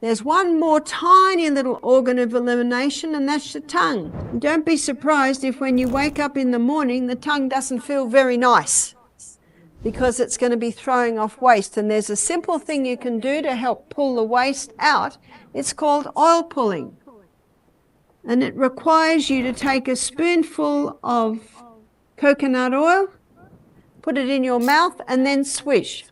There's one more tiny little organ of elimination, and that's the tongue. And don't be surprised if when you wake up in the morning, the tongue doesn't feel very nice, because it's going to be throwing off waste. And there's a simple thing you can do to help pull the waste out. It's called oil pulling. And it requires you to take a spoonful of coconut oil, put it in your mouth, and then swish.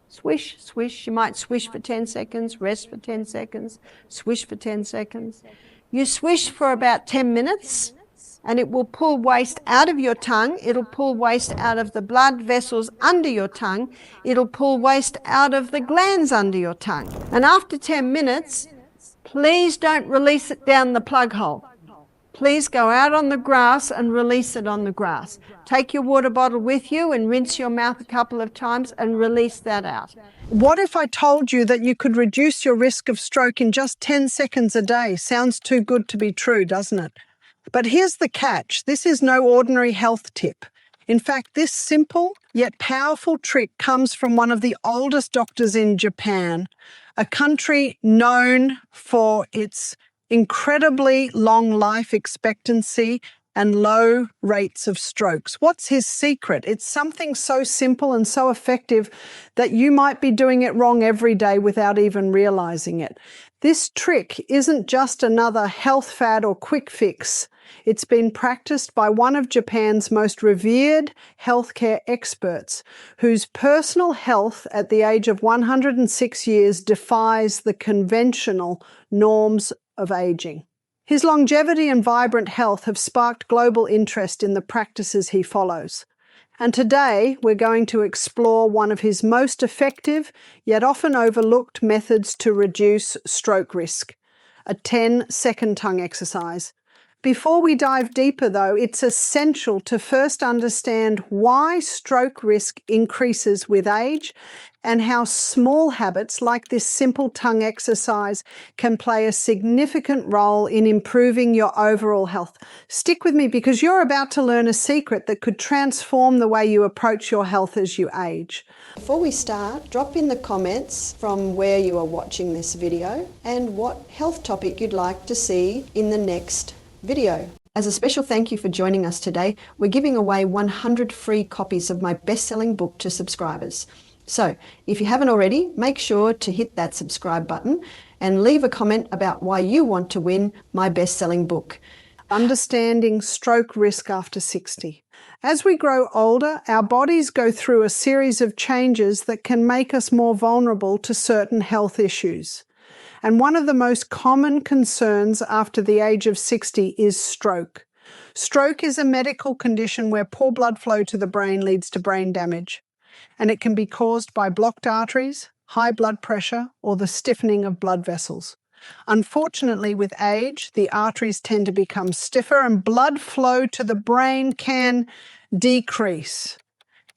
Swish, swish. You might swish for 10 seconds, rest for 10 seconds, swish for 10 seconds. You swish for about 10 minutes, and it will pull waste out of your tongue. It'll pull waste out of the blood vessels under your tongue. It'll pull waste out of the glands under your tongue. And after 10 minutes, please don't release it down the plug hole. Please go out on the grass and release it on the grass. Take your water bottle with you and rinse your mouth a couple of times and release that out. What if I told you that you could reduce your risk of stroke in just 10 seconds a day? Sounds too good to be true, doesn't it? But here's the catch. This is no ordinary health tip. In fact, this simple yet powerful trick comes from one of the oldest doctors in Japan, a country known for its incredibly long life expectancy and low rates of strokes. What's his secret? It's something so simple and so effective that you might be doing it wrong every day without even realizing it. This trick isn't just another health fad or quick fix. It's been practiced by one of Japan's most revered healthcare experts, whose personal health at the age of 106 years defies the conventional norms of aging. His longevity and vibrant health have sparked global interest in the practices he follows. And today we're going to explore one of his most effective yet often overlooked methods to reduce stroke risk, a 10-second tongue exercise. Before we dive deeper though, it's essential to first understand why stroke risk increases with age and how small habits like this simple tongue exercise can play a significant role in improving your overall health. Stick with me because you're about to learn a secret that could transform the way you approach your health as you age. Before we start, drop in the comments from where you are watching this video and what health topic you'd like to see in the next video. As a special thank you for joining us today, we're giving away 100 free copies of my best-selling book to subscribers. So if you haven't already, make sure to hit that subscribe button and leave a comment about why you want to win my best-selling book. Understanding stroke risk after 60. As we grow older, our bodies go through a series of changes that can make us more vulnerable to certain health issues. And one of the most common concerns after the age of 60 is stroke. Stroke is a medical condition where poor blood flow to the brain leads to brain damage, and it can be caused by blocked arteries, high blood pressure, or the stiffening of blood vessels. Unfortunately, with age, the arteries tend to become stiffer and blood flow to the brain can decrease,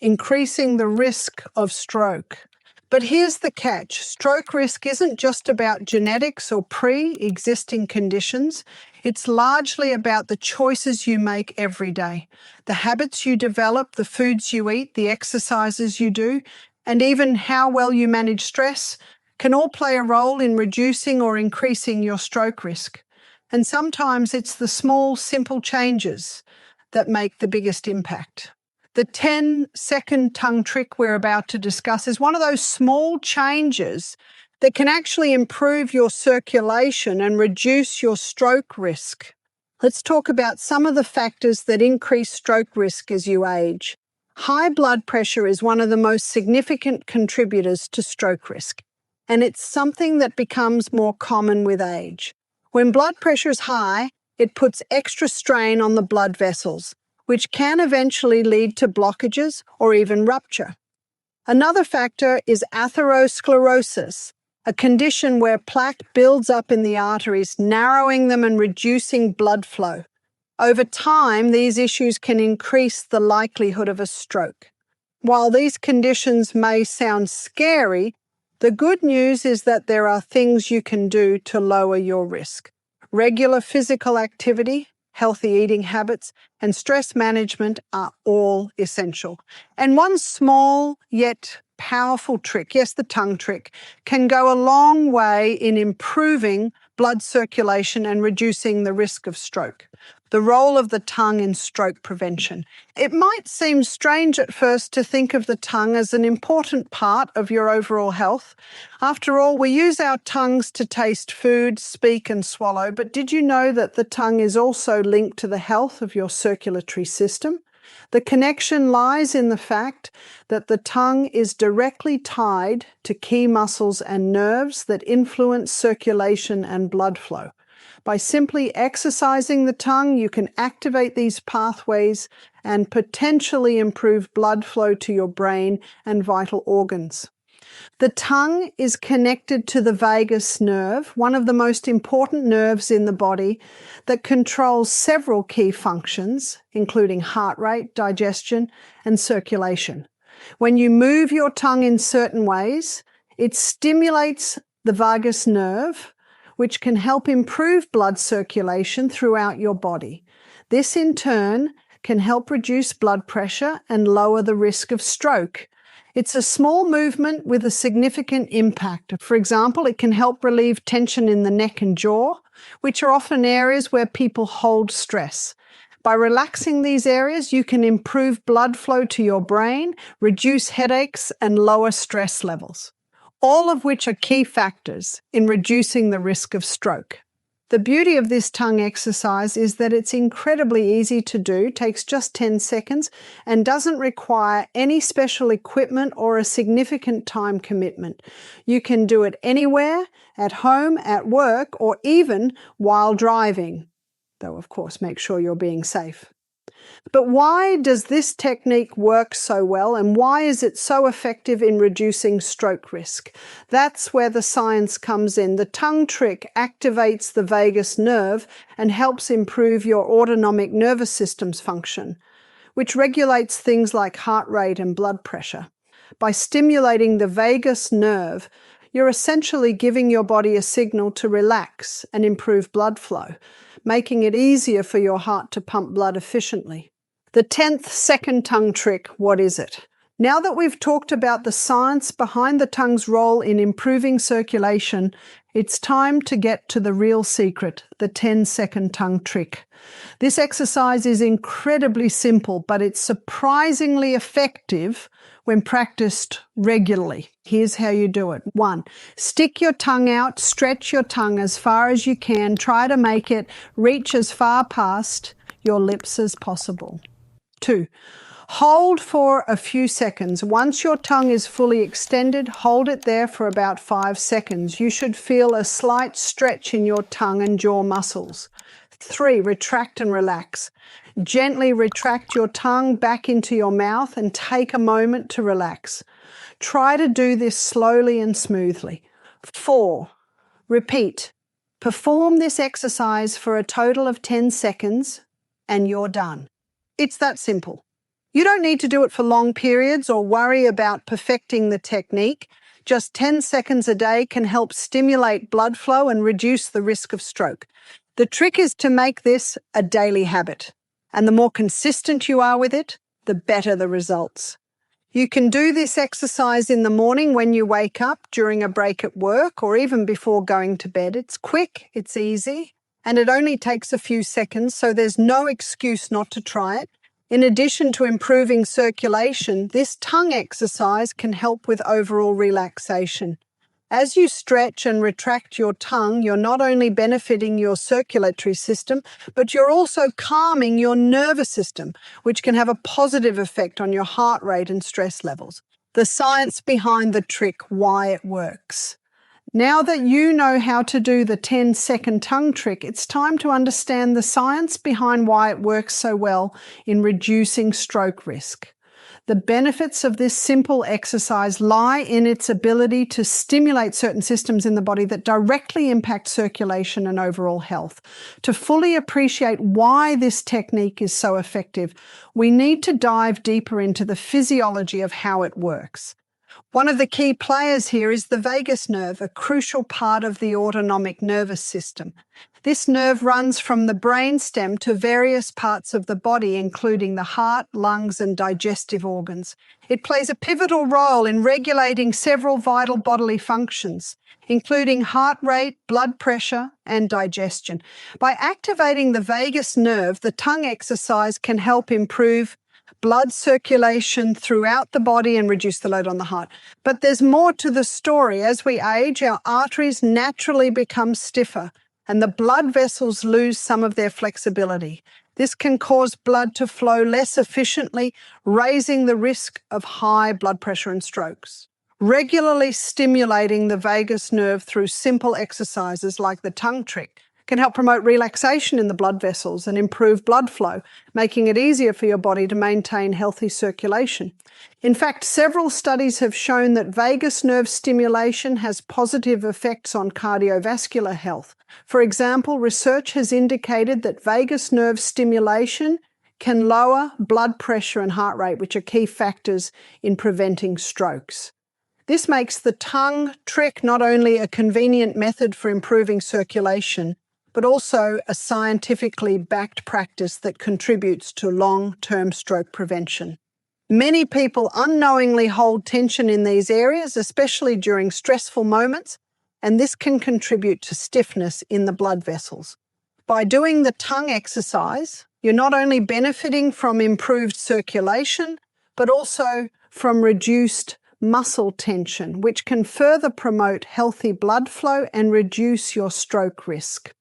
increasing the risk of stroke. But here's the catch. Stroke risk isn't just about genetics or pre-existing conditions. It's largely about the choices you make every day, the habits you develop, the foods you eat, the exercises you do, and even how well you manage stress can all play a role in reducing or increasing your stroke risk. And sometimes it's the small, simple changes that make the biggest impact. The 10-second tongue trick we're about to discuss is one of those small changes that can actually improve your circulation and reduce your stroke risk. Let's talk about some of the factors that increase stroke risk as you age. High blood pressure is one of the most significant contributors to stroke risk, and it's something that becomes more common with age. When blood pressure is high, it puts extra strain on the blood vessels, which can eventually lead to blockages or even rupture. Another factor is atherosclerosis, a condition where plaque builds up in the arteries, narrowing them and reducing blood flow. Over time, these issues can increase the likelihood of a stroke. While these conditions may sound scary, the good news is that there are things you can do to lower your risk. Regular physical activity, healthy eating habits, and stress management are all essential. And one small yet powerful trick, yes, the tongue trick, can go a long way in improving blood circulation and reducing the risk of stroke. The role of the tongue in stroke prevention. It might seem strange at first to think of the tongue as an important part of your overall health. After all, we use our tongues to taste food, speak and swallow, but did you know that the tongue is also linked to the health of your circulatory system? The connection lies in the fact that the tongue is directly tied to key muscles and nerves that influence circulation and blood flow. By simply exercising the tongue, you can activate these pathways and potentially improve blood flow to your brain and vital organs. The tongue is connected to the vagus nerve, one of the most important nerves in the body that controls several key functions, including heart rate, digestion, and circulation. When you move your tongue in certain ways, it stimulates the vagus nerve, which can help improve blood circulation throughout your body. This, in turn, can help reduce blood pressure and lower the risk of stroke. It's a small movement with a significant impact. For example, it can help relieve tension in the neck and jaw, which are often areas where people hold stress. By relaxing these areas, you can improve blood flow to your brain, reduce headaches, and lower stress levels, all of which are key factors in reducing the risk of stroke. The beauty of this tongue exercise is that it's incredibly easy to do, takes just 10 seconds, and doesn't require any special equipment or a significant time commitment. You can do it anywhere, at home, at work, or even while driving, though of course make sure you're being safe. But why does this technique work so well, and why is it so effective in reducing stroke risk? That's where the science comes in. The tongue trick activates the vagus nerve and helps improve your autonomic nervous system's function, which regulates things like heart rate and blood pressure. By stimulating the vagus nerve, you're essentially giving your body a signal to relax and improve blood flow, making it easier for your heart to pump blood efficiently. The 10th second tongue trick, what is it? Now that we've talked about the science behind the tongue's role in improving circulation, it's time to get to the real secret, the 10-second tongue trick. This exercise is incredibly simple, but it's surprisingly effective when practiced regularly. Here's how you do it. 1. Stick your tongue out, stretch your tongue as far as you can. Try to make it reach as far past your lips as possible. 2. Hold for a few seconds. Once your tongue is fully extended, hold it there for about 5 seconds. You should feel a slight stretch in your tongue and jaw muscles. 3. Retract and relax. Gently retract your tongue back into your mouth and take a moment to relax. Try to do this slowly and smoothly. 4. Repeat. Perform this exercise for a total of 10 seconds and you're done. It's that simple. You don't need to do it for long periods or worry about perfecting the technique. Just 10 seconds a day can help stimulate blood flow and reduce the risk of stroke. The trick is to make this a daily habit, and the more consistent you are with it, the better the results. You can do this exercise in the morning when you wake up, during a break at work, or even before going to bed. It's quick, it's easy, and it only takes a few seconds, so there's no excuse not to try it. In addition to improving circulation, this tongue exercise can help with overall relaxation. As you stretch and retract your tongue, you're not only benefiting your circulatory system, but you're also calming your nervous system, which can have a positive effect on your heart rate and stress levels. The science behind the trick, why it works. Now that you know how to do the 10-second tongue trick, it's time to understand the science behind why it works so well in reducing stroke risk. The benefits of this simple exercise lie in its ability to stimulate certain systems in the body that directly impact circulation and overall health. To fully appreciate why this technique is so effective, we need to dive deeper into the physiology of how it works. One of the key players here is the vagus nerve, a crucial part of the autonomic nervous system. This nerve runs from the brainstem to various parts of the body, including the heart, lungs, and digestive organs. It plays a pivotal role in regulating several vital bodily functions, including heart rate, blood pressure, and digestion. By activating the vagus nerve, the tongue exercise can help improve blood circulation throughout the body and reduce the load on the heart. But there's more to the story. As we age, our arteries naturally become stiffer and the blood vessels lose some of their flexibility. This can cause blood to flow less efficiently, raising the risk of high blood pressure and strokes. Regularly stimulating the vagus nerve through simple exercises like the tongue trick can help promote relaxation in the blood vessels and improve blood flow, making it easier for your body to maintain healthy circulation. In fact, several studies have shown that vagus nerve stimulation has positive effects on cardiovascular health. For example, research has indicated that vagus nerve stimulation can lower blood pressure and heart rate, which are key factors in preventing strokes. This makes the tongue trick not only a convenient method for improving circulation, but also a scientifically backed practice that contributes to long-term stroke prevention. Many people unknowingly hold tension in these areas, especially during stressful moments, and this can contribute to stiffness in the blood vessels. By doing the tongue exercise, you're not only benefiting from improved circulation, but also from reduced muscle tension, which can further promote healthy blood flow and reduce your stroke risk.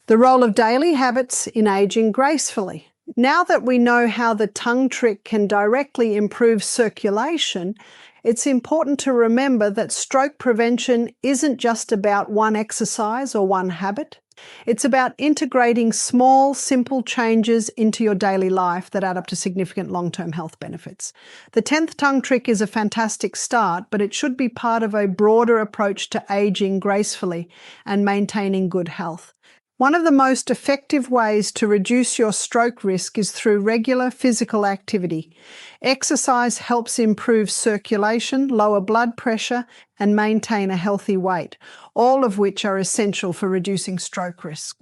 The role of daily habits in aging gracefully. Now that we know how the tongue trick can directly improve circulation, it's important to remember that stroke prevention isn't just about one exercise or one habit. It's about integrating small, simple changes into your daily life that add up to significant long-term health benefits. The 10th tongue trick is a fantastic start, but it should be part of a broader approach to aging gracefully and maintaining good health. One of the most effective ways to reduce your stroke risk is through regular physical activity. Exercise helps improve circulation, lower blood pressure, and maintain a healthy weight, all of which are essential for reducing stroke risk.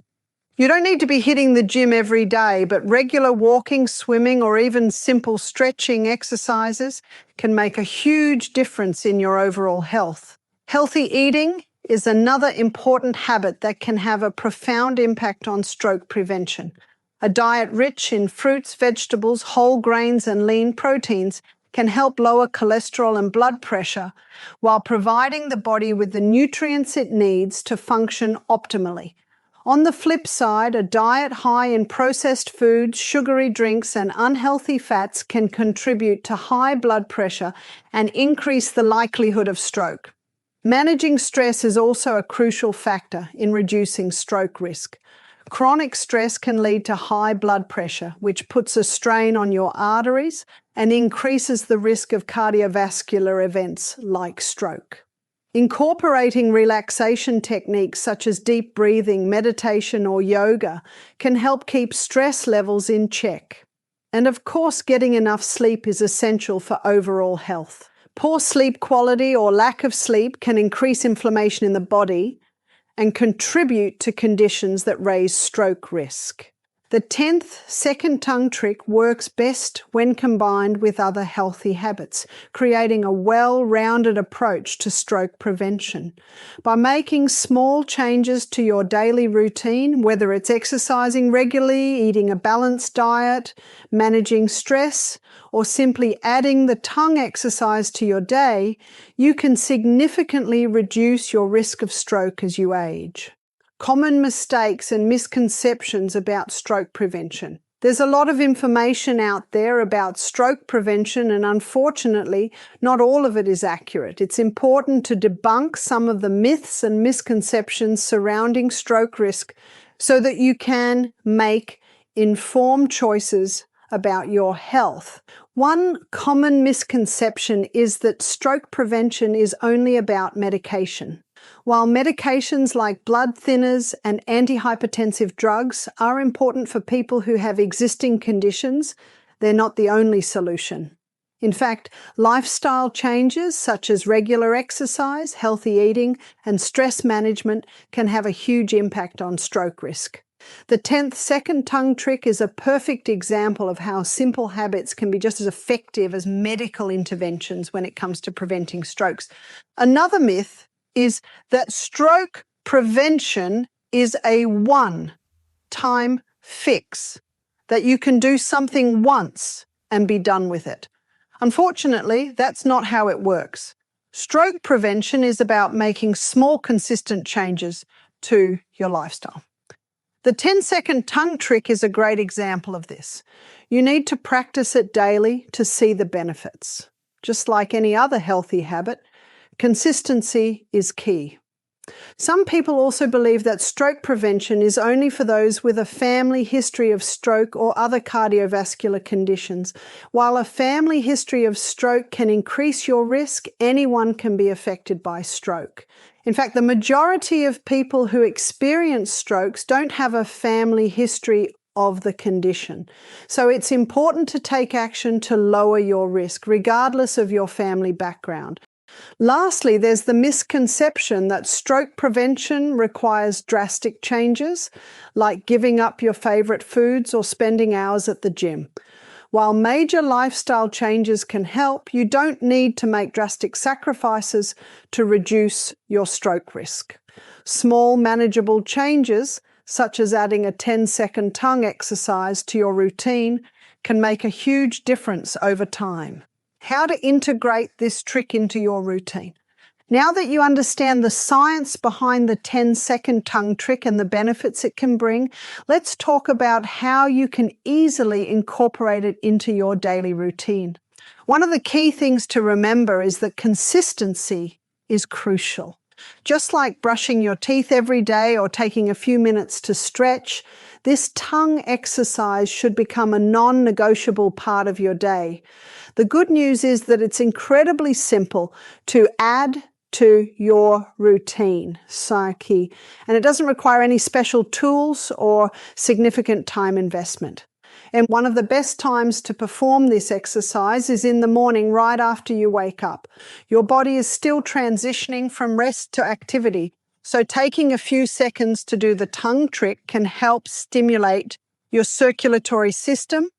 You don't need to be hitting the gym every day, but regular walking, swimming, or even simple stretching exercises can make a huge difference in your overall health. Healthy eating is another important habit that can have a profound impact on stroke prevention. A diet rich in fruits, vegetables, whole grains, and lean proteins can help lower cholesterol and blood pressure while providing the body with the nutrients it needs to function optimally. On the flip side, a diet high in processed foods, sugary drinks, and unhealthy fats can contribute to high blood pressure and increase the likelihood of stroke. Managing stress is also a crucial factor in reducing stroke risk. Chronic stress can lead to high blood pressure, which puts a strain on your arteries and increases the risk of cardiovascular events like stroke. Incorporating relaxation techniques such as deep breathing, meditation, or yoga can help keep stress levels in check. And of course, getting enough sleep is essential for overall health. Poor sleep quality or lack of sleep can increase inflammation in the body and contribute to conditions that raise stroke risk. The 10th second tongue trick works best when combined with other healthy habits, creating a well-rounded approach to stroke prevention. By making small changes to your daily routine, whether it's exercising regularly, eating a balanced diet, managing stress, or simply adding the tongue exercise to your day, you can significantly reduce your risk of stroke as you age. Common mistakes and misconceptions about stroke prevention. There's a lot of information out there about stroke prevention, and unfortunately, not all of it is accurate. It's important to debunk some of the myths and misconceptions surrounding stroke risk so that you can make informed choices about your health. One common misconception is that stroke prevention is only about medication. While medications like blood thinners and antihypertensive drugs are important for people who have existing conditions, they're not the only solution. In fact, lifestyle changes such as regular exercise, healthy eating, and stress management can have a huge impact on stroke risk. The 10th second tongue trick is a perfect example of how simple habits can be just as effective as medical interventions when it comes to preventing strokes. Another myth is that stroke prevention is a one-time fix, that you can do something once and be done with it. Unfortunately, that's not how it works. Stroke prevention is about making small, consistent changes to your lifestyle. The 10-second tongue trick is a great example of this. You need to practice it daily to see the benefits. Just like any other healthy habit, consistency is key. Some people also believe that stroke prevention is only for those with a family history of stroke or other cardiovascular conditions. While a family history of stroke can increase your risk, anyone can be affected by stroke. In fact, the majority of people who experience strokes don't have a family history of the condition. So it's important to take action to lower your risk, regardless of your family background. Lastly, there's the misconception that stroke prevention requires drastic changes, like giving up your favorite foods or spending hours at the gym. While major lifestyle changes can help, you don't need to make drastic sacrifices to reduce your stroke risk. Small, manageable changes, such as adding a 10-second tongue exercise to your routine, can make a huge difference over time. How to integrate this trick into your routine. Now that you understand the science behind the 10-second tongue trick and the benefits it can bring, let's talk about how you can easily incorporate it into your daily routine. One of the key things to remember is that consistency is crucial. Just like brushing your teeth every day or taking a few minutes to stretch, this tongue exercise should become a non-negotiable part of your day. The good news is that it's incredibly simple to add to your routine, so key, and it doesn't require any special tools or significant time investment. And one of the best times to perform this exercise is in the morning right after you wake up. Your body is still transitioning from rest to activity, so taking a few seconds to do the tongue trick can help stimulate your circulatory system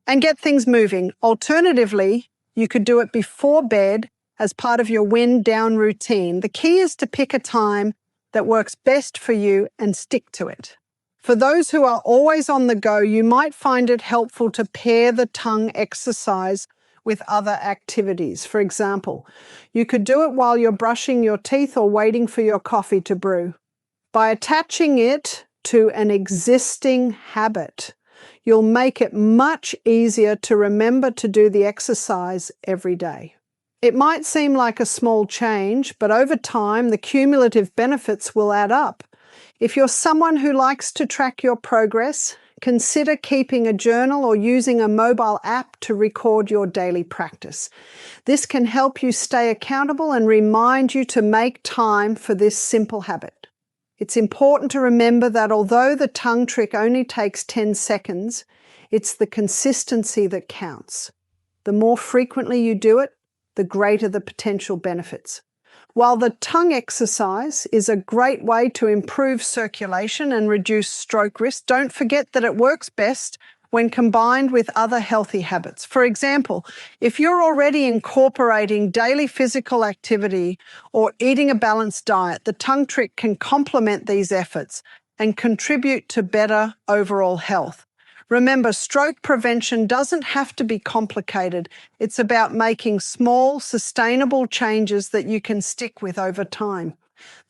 and get things moving. Alternatively, you could do it before bed as part of your wind down routine. The key is to pick a time that works best for you and stick to it. For those who are always on the go, you might find it helpful to pair the tongue exercise with other activities. For example, you could do it while you're brushing your teeth or waiting for your coffee to brew. By attaching it to an existing habit, you'll make it much easier to remember to do the exercise every day. It might seem like a small change, but over time, the cumulative benefits will add up. If you're someone who likes to track your progress, consider keeping a journal or using a mobile app to record your daily practice. This can help you stay accountable and remind you to make time for this simple habit. It's important to remember that although the tongue trick only takes 10 seconds, it's the consistency that counts. The more frequently you do it, the greater the potential benefits. While the tongue exercise is a great way to improve circulation and reduce stroke risk, don't forget that it works best when combined with other healthy habits. For example, if you're already incorporating daily physical activity or eating a balanced diet, the tongue trick can complement these efforts and contribute to better overall health. Remember, stroke prevention doesn't have to be complicated. It's about making small, sustainable changes that you can stick with over time.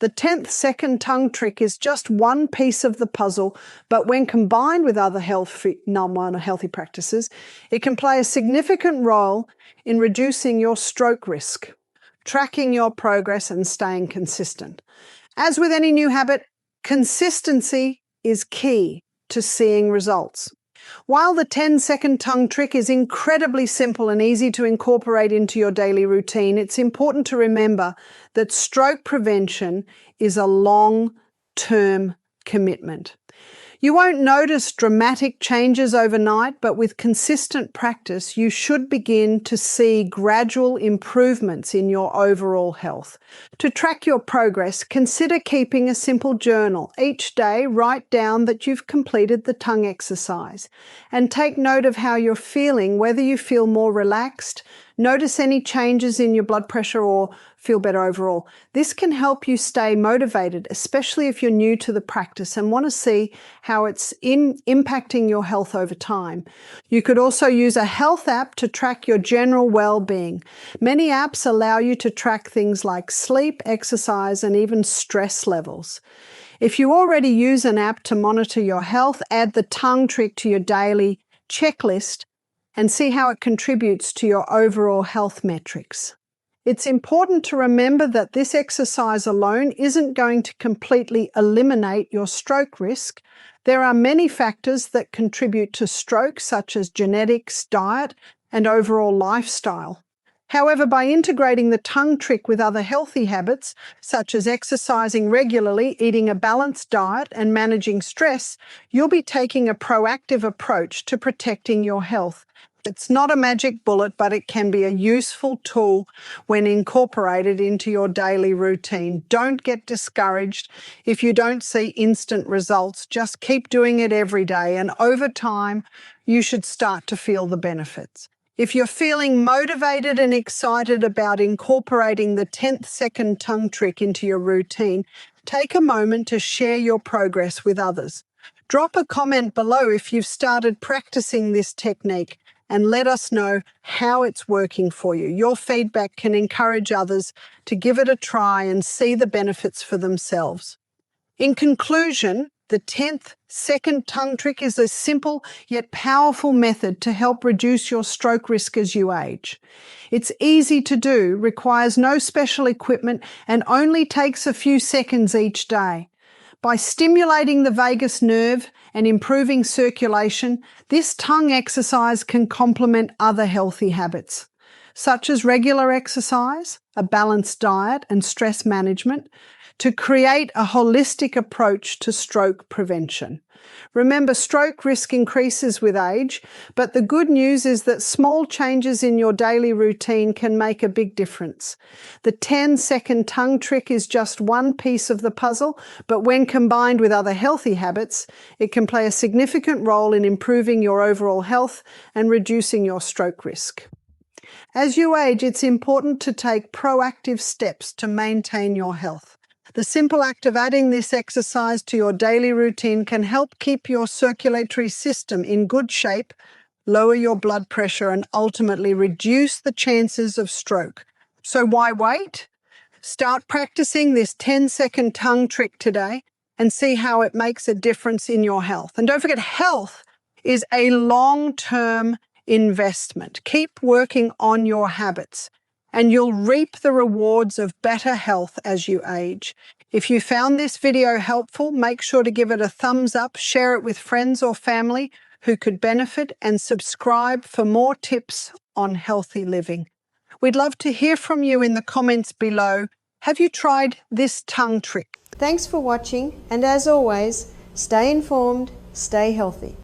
The 10th second tongue trick is just one piece of the puzzle, but when combined with other healthy practices, it can play a significant role in reducing your stroke risk, tracking your progress, and staying consistent. As with any new habit, consistency is key to seeing results. While the 10-second tongue trick is incredibly simple and easy to incorporate into your daily routine, it's important to remember that stroke prevention is a long-term commitment. You won't notice dramatic changes overnight, but with consistent practice, you should begin to see gradual improvements in your overall health. To track your progress, consider keeping a simple journal. Each day, write down that you've completed the tongue exercise and take note of how you're feeling, whether you feel more relaxed, notice any changes in your blood pressure, or feel better overall. This can help you stay motivated, especially if you're new to the practice and want to see how it's impacting your health over time. You could also use a health app to track your general well-being. Many apps allow you to track things like sleep, exercise, and even stress levels. If you already use an app to monitor your health, add the tongue trick to your daily checklist and see how it contributes to your overall health metrics. It's important to remember that this exercise alone isn't going to completely eliminate your stroke risk. There are many factors that contribute to stroke, such as genetics, diet, and overall lifestyle. However, by integrating the tongue trick with other healthy habits, such as exercising regularly, eating a balanced diet, and managing stress, you'll be taking a proactive approach to protecting your health. It's not a magic bullet, but it can be a useful tool when incorporated into your daily routine. Don't get discouraged if you don't see instant results. Just keep doing it every day, and over time, you should start to feel the benefits. If you're feeling motivated and excited about incorporating the 10th second tongue trick into your routine, take a moment to share your progress with others. Drop a comment below if you've started practicing this technique and let us know how it's working for you. Your feedback can encourage others to give it a try and see the benefits for themselves. In conclusion, the 10th second tongue trick is a simple yet powerful method to help reduce your stroke risk as you age. It's easy to do, requires no special equipment, and only takes a few seconds each day. By stimulating the vagus nerve and improving circulation, this tongue exercise can complement other healthy habits, such as regular exercise, a balanced diet, and stress management, to create a holistic approach to stroke prevention. Remember, stroke risk increases with age, but the good news is that small changes in your daily routine can make a big difference. The 10-second tongue trick is just one piece of the puzzle, but when combined with other healthy habits, it can play a significant role in improving your overall health and reducing your stroke risk. As you age, it's important to take proactive steps to maintain your health. The simple act of adding this exercise to your daily routine can help keep your circulatory system in good shape, lower your blood pressure, and ultimately reduce the chances of stroke. So why wait? Start practicing this 10-second tongue trick today and see how it makes a difference in your health. And don't forget, health is a long-term investment. Keep working on your habits, and you'll reap the rewards of better health as you age. If you found this video helpful, make sure to give it a thumbs up, share it with friends or family who could benefit, and subscribe for more tips on healthy living. We'd love to hear from you in the comments below. Have you tried this tongue trick? Thanks for watching, and as always, stay informed, stay healthy.